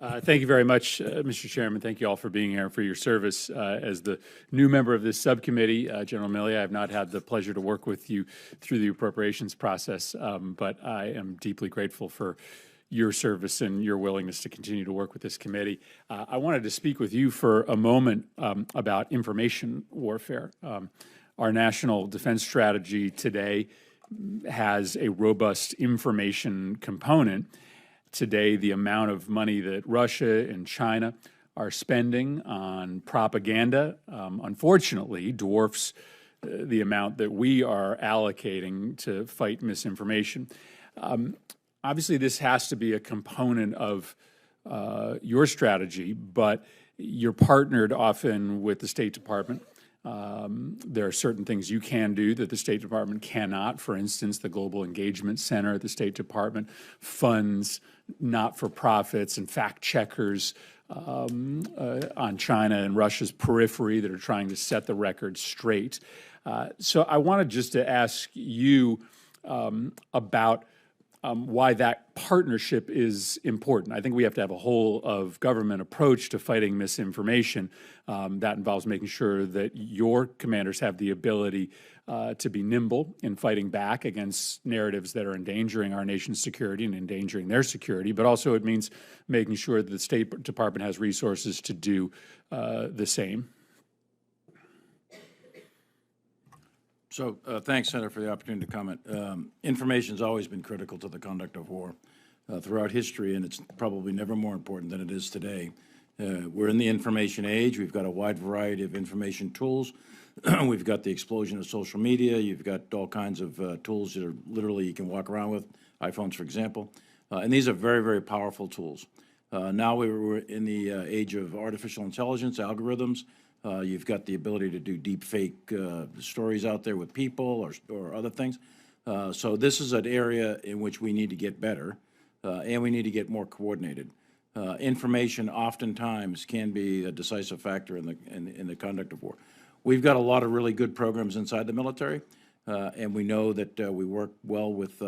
Thank you very much, Mr. Chairman. Thank you all for being here and for your service. As the new member of this subcommittee, General Milley, I have not had the pleasure to work with you through the appropriations process, but I am deeply grateful for your service and your willingness to continue to work with this committee. I wanted to speak with you for a moment about information warfare. Our national defense strategy today has a robust information component. Today, the amount of money that Russia and China are spending on propaganda, unfortunately, dwarfs the amount that we are allocating to fight misinformation. Obviously, this has to be a component of your strategy, but you're partnered often with the State Department. There are certain things you can do that the State Department cannot. For instance, the Global Engagement Center at the State Department funds not-for-profits and fact-checkers on China and Russia's periphery that are trying to set the record straight. So I wanted just to ask you about why that partnership is important. I think we have to have a whole-of-government approach to fighting misinformation. That involves making sure that your commanders have the ability to be nimble in fighting back against narratives that are endangering our nation's security and endangering their security, but also it means making sure that the State Department has resources to do the same. So thanks, Senator, for the opportunity to comment. Information has always been critical to the conduct of war throughout history, and it's probably never more important than it is today. We're in the information age. We've got a wide variety of information tools. We've got the explosion of social media. You've got all kinds of tools that are literally you can walk around with, iPhones, for example. And these are very, very powerful tools. Now we're in the age of artificial intelligence, algorithms. You've got the ability to do deep fake stories out there with people or other things. So this is an area in which we need to get better, and we need to get more coordinated. Information oftentimes can be a decisive factor in the conduct of war. We've got a lot of really good programs inside the military, and we know that we work well with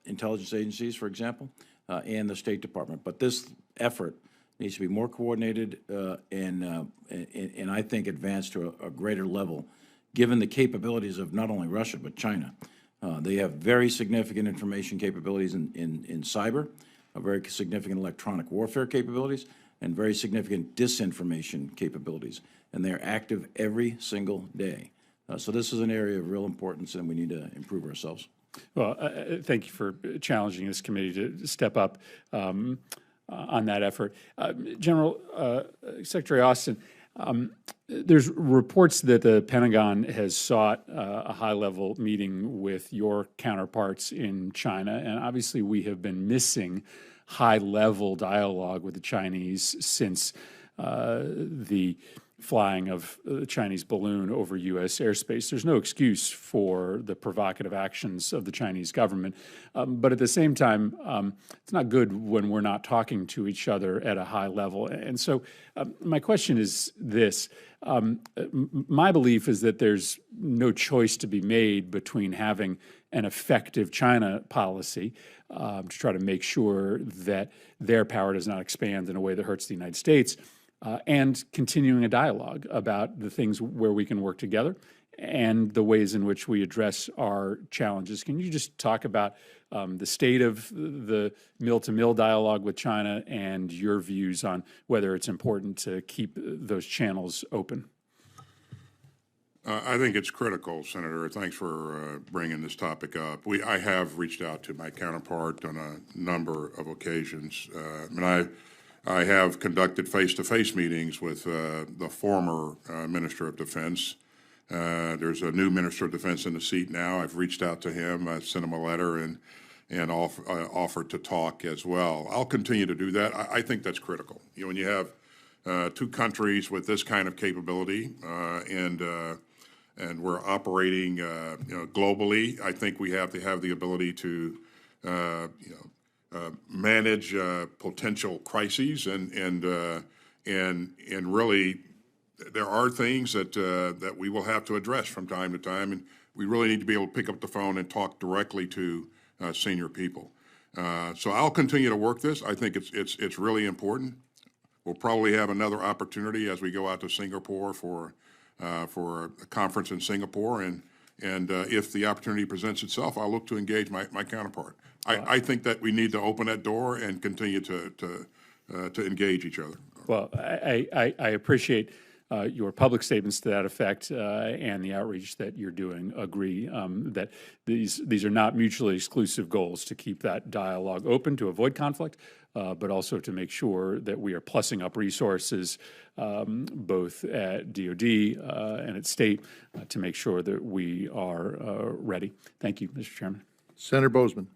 intelligence agencies, for example, and the State Department. But this effort needs to be more coordinated and I think advanced to a greater level, given the capabilities of not only Russia but China. They have very significant information capabilities in cyber, very significant electronic warfare capabilities, and very significant disinformation capabilities. And they're active every single day. So this is an area of real importance, and we need to improve ourselves. Well, thank you for challenging this committee to step up on that effort. General Secretary Austin, there's reports that the Pentagon has sought a high-level meeting with your counterparts in China, and obviously we have been missing high-level dialogue with the Chinese since the flying of the Chinese balloon over U.S. airspace. There's no excuse for the provocative actions of the Chinese government. But at the same time, it's not good when we're not talking to each other at a high level. And so my question is this. My belief is that there's no choice to be made between having an effective China policy to try to make sure that their power does not expand in a way that hurts the United States, and continuing a dialogue about the things where we can work together and the ways in which we address our challenges. Can you just talk about the state of the mill-to-mill dialogue with China and your views on whether it's important to keep those channels open? I think it's critical, Senator. Thanks for bringing this topic up. I have reached out to my counterpart on a number of occasions, and I have conducted face-to-face meetings with the former Minister of Defense. There's a new Minister of Defense in the seat now. I've reached out to him, I sent him a letter, and offered to talk as well. I'll continue to do that. I think that's critical. You know, when you have two countries with this kind of capability and we're operating globally, I think we have to have the ability to manage potential crises and really there are things that we will have to address from time to time, and we really need to be able to pick up the phone and talk directly to senior people. So I'll continue to work this. I think it's really important. We'll probably have another opportunity as we go out to Singapore for a conference in Singapore, and if the opportunity presents itself, I'll look to engage my counterpart. I think that we need to open that door and continue to engage each other. Well, I appreciate your public statements to that effect and the outreach that you're doing. Agree that these are not mutually exclusive goals, to keep that dialogue open, to avoid conflict, but also to make sure that we are plussing up resources both at DOD and at state to make sure that we are ready. Thank you, Mr. Chairman. Senator Bozeman.